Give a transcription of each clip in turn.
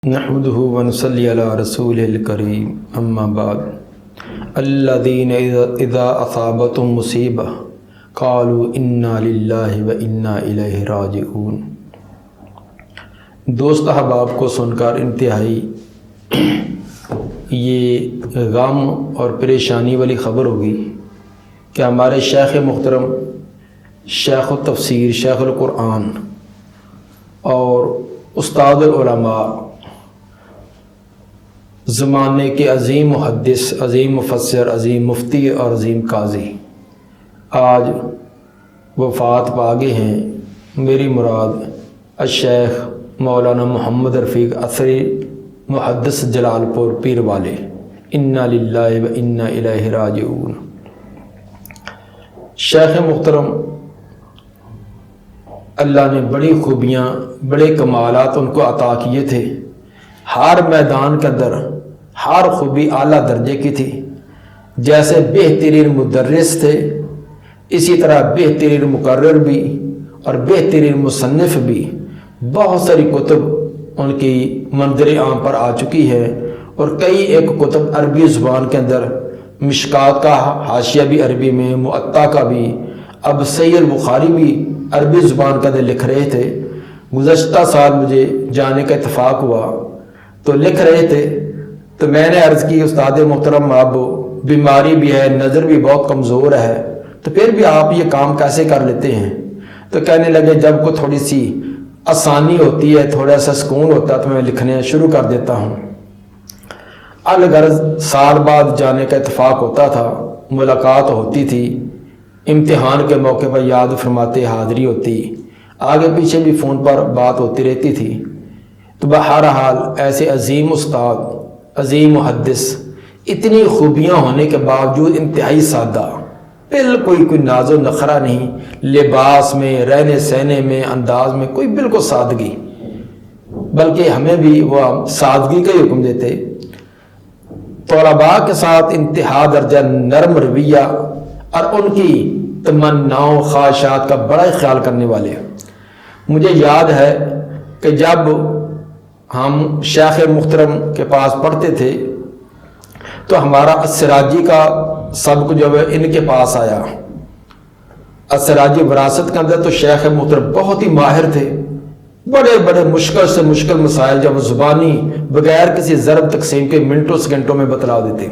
نحمده ونصلي على رسوله الكريم اما بعد الذين اذا اصابتهم مصیبہ قالوا انا للہ وانا الیہ راجعون۔ دوست احباب کو سن کر انتہائی یہ غم اور پریشانی والی خبر ہوگی کہ ہمارے شیخ محترم، شیخ التفسیر، شیخ القرآن اور استاد العلماء، زمانے کے عظیم محدث، عظیم مفسر، عظیم مفتی اور عظیم قاضی آج وفات پا گئے ہیں۔ میری مراد الشیخ مولانا محمد رفیق اثری محدث جلال پور پیر والے، انا للہ و انا الیہ راجعون۔ شیخ محترم، اللہ نے بڑی خوبیاں، بڑے کمالات ان کو عطا کیے تھے۔ ہر میدان کے اندر ہر خوبی اعلیٰ درجے کی تھی۔ جیسے بہترین مدرس تھے، اسی طرح بہترین مقرر بھی اور بہترین مصنف بھی۔ بہت ساری کتب ان کی منظر عام پر آ چکی ہے، اور کئی ایک کتب عربی زبان کے اندر، مشکات کا حاشیہ بھی عربی میں، معطا کا بھی، اب صحیح البخاری بھی عربی زبان کے اندر لکھ رہے تھے۔ گزشتہ سال مجھے جانے کا اتفاق ہوا تو لکھ رہے تھے، تو میں نے عرض کی استاد محترم اب بیماری بھی ہے، نظر بھی بہت کمزور ہے، تو پھر بھی آپ یہ کام کیسے کر لیتے ہیں؟ تو کہنے لگے جب کو تھوڑی سی آسانی ہوتی ہے، تھوڑا سا سکون ہوتا ہے تو میں لکھنے شروع کر دیتا ہوں۔ الغرض سال بعد جانے کا اتفاق ہوتا تھا، ملاقات ہوتی تھی، امتحان کے موقع پر یاد فرماتے، حاضری ہوتی، آگے پیچھے بھی فون پر بات ہوتی رہتی تھی۔ تو بہرحال ایسے عظیم استاد، عظیم محدث، اتنی خوبیاں ہونے کے باوجود انتہائی سادہ، بالکل کوئی ناز و نخرہ نہیں، لباس میں، رہنے سہنے میں، انداز میں کوئی بالکل سادگی، بلکہ ہمیں بھی وہ سادگی کا ہی حکم دیتے۔ طلباء کے ساتھ انتہا درجہ نرم رویہ اور ان کی تمناؤں، خواہشات کا بڑا خیال کرنے والے۔ مجھے یاد ہے کہ جب ہم شیخ محترم کے پاس پڑھتے تھے تو ہمارا السراجی کا سبق جو ہے ان کے پاس آیا۔ السراجی وراثت کے اندر تو شیخ محترم بہت ہی ماہر تھے، بڑے بڑے مشکل سے مشکل مسائل جب زبانی بغیر کسی ضرب تقسیم کے منٹوں سیکنڈوں میں بتلا دیتے،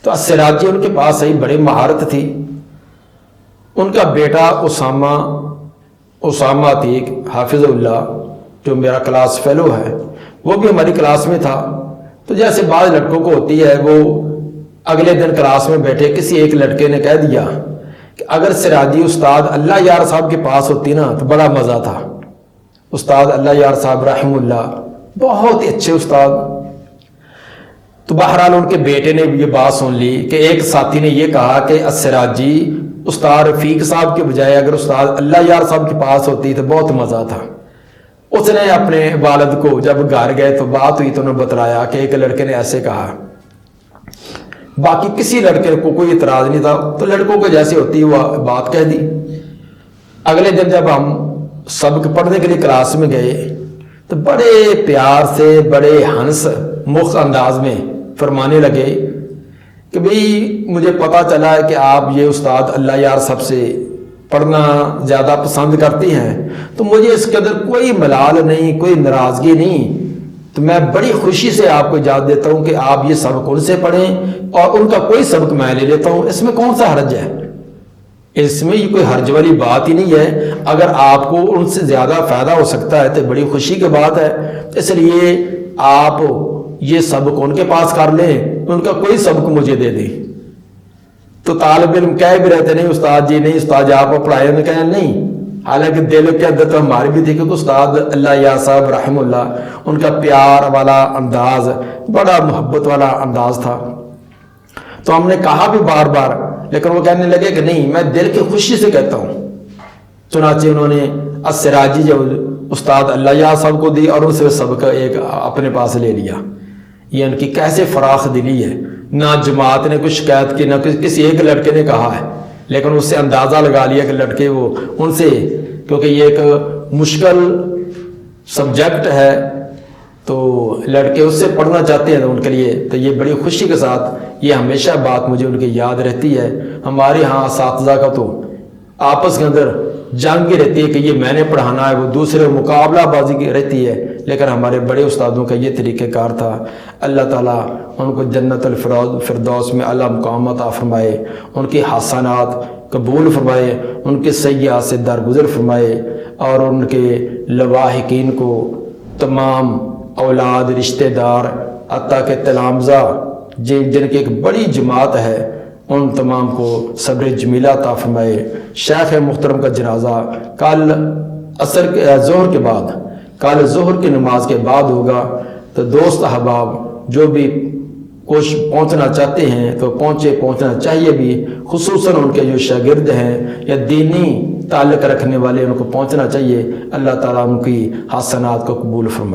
تو السراجی ان کے پاس آئی، بڑی مہارت تھی۔ ان کا بیٹا اسامہ عتیق حافظ اللہ، جو میرا کلاس فیلو ہے، وہ بھی ہماری کلاس میں تھا۔ تو جیسے بعض لڑکوں کو ہوتی ہے، وہ اگلے دن کلاس میں بیٹھے، کسی ایک لڑکے نے کہہ دیا کہ اگر سراجی استاد اللہ یار صاحب کے پاس ہوتی نا تو بڑا مزہ تھا۔ استاد اللہ یار صاحب رحم اللہ بہت ہی اچھے استاد۔ تو بہرحال ان کے بیٹے نے یہ بات سن لی کہ ایک ساتھی نے یہ کہا کہ السراجی استاد رفیق صاحب کے بجائے اگر استاد اللہ یار صاحب کے پاس ہوتی تو بہت مزہ تھا۔ اس نے اپنے والد کو جب گھر گئے تو بات ہوئی تو انہوں نے بتلایا کہ ایک لڑکے نے ایسے کہا۔ باقی کسی لڑکے کو کوئی اعتراض نہیں تھا، تو لڑکوں کو جیسے ہوتی وہ بات کہہ دی۔ اگلے دن جب ہم سبق پڑھنے کے لیے کلاس میں گئے تو بڑے پیار سے، بڑے ہنس مخ انداز میں فرمانے لگے کہ بھئی مجھے پتہ چلا ہے کہ آپ یہ استاد اللہ یار صاحب سے پڑھنا زیادہ پسند کرتی ہیں، تو مجھے اس کے اندر کوئی ملال نہیں، کوئی ناراضگی نہیں، تو میں بڑی خوشی سے آپ کو اجازت دیتا ہوں کہ آپ یہ سبق ان سے پڑھیں اور ان کا کوئی سبق میں لے لیتا ہوں۔ اس میں کون سا حرج ہے؟ اس میں یہ کوئی حرج والی بات ہی نہیں ہے۔ اگر آپ کو ان سے زیادہ فائدہ ہو سکتا ہے تو بڑی خوشی کی بات ہے، اس لیے آپ یہ سبق ان کے پاس کر لیں، ان کا کوئی سبق مجھے دے دیں۔ تو طالب علم کہہ بھی رہتے نہیں استاد جی نہیں، استاد جی آپ کو پڑھائے، انہوں نے کہا نہیں، حالانکہ دل کے اندر تو ہماری بھی تھی، کیونکہ استاد اللہ یا صاحب رحم اللہ، ان کا پیار والا انداز، بڑا محبت والا انداز تھا۔ تو ہم نے کہا بھی بار بار، لیکن وہ کہنے لگے کہ نہیں، میں دل کی خوشی سے کہتا ہوں۔ چنانچہ انہوں نے السراجی جو استاد اللہ یا صاحب کو دی اور ان سے سبق ایک اپنے پاس لے لیا۔ یہ ان کی کیسے فراخ دلی ہے، نہ جماعت نے کچھ شکایت کی، نہ کسی ایک لڑکے نے کہا ہے، لیکن اس سے اندازہ لگا لیا کہ لڑکے وہ ان سے، کیونکہ یہ ایک مشکل سبجیکٹ ہے، تو لڑکے اس سے پڑھنا چاہتے ہیں تو ان کے لیے تو یہ بڑی خوشی کے ساتھ یہ ہمیشہ بات مجھے ان کی یاد رہتی ہے۔ ہمارے ہاں اساتذہ کا تو آپس کے اندر جنگ رہتی ہے کہ یہ میں نے پڑھانا ہے، وہ دوسرے مقابلہ بازی کی رہتی ہے، لیکن ہمارے بڑے استادوں کا یہ طریقہ کار تھا۔ اللہ تعالیٰ ان کو جنت الفردوس میں اعلیٰ مقام عطا فرمائے، ان کی حسنات قبول فرمائے، ان کے سیئات سے درگزر فرمائے، اور ان کے لواحقین کو تمام اولاد، رشتہ دار، حتیٰ کہ تلامذہ جن کی ایک بڑی جماعت ہے، ان تمام کو صبر جمیلہ عطا فرمائے۔ شیخ محترم کا جنازہ کل ظہر کے بعد، کل ظہر کی نماز کے بعد ہوگا، تو دوست احباب جو بھی کچھ پہنچنا چاہتے ہیں تو پہنچنا چاہیے بھی، خصوصاً ان کے جو شاگرد ہیں یا دینی تعلق رکھنے والے، ان کو پہنچنا چاہیے۔ اللہ تعالیٰ ان کی حسنات کو قبول فرمائے۔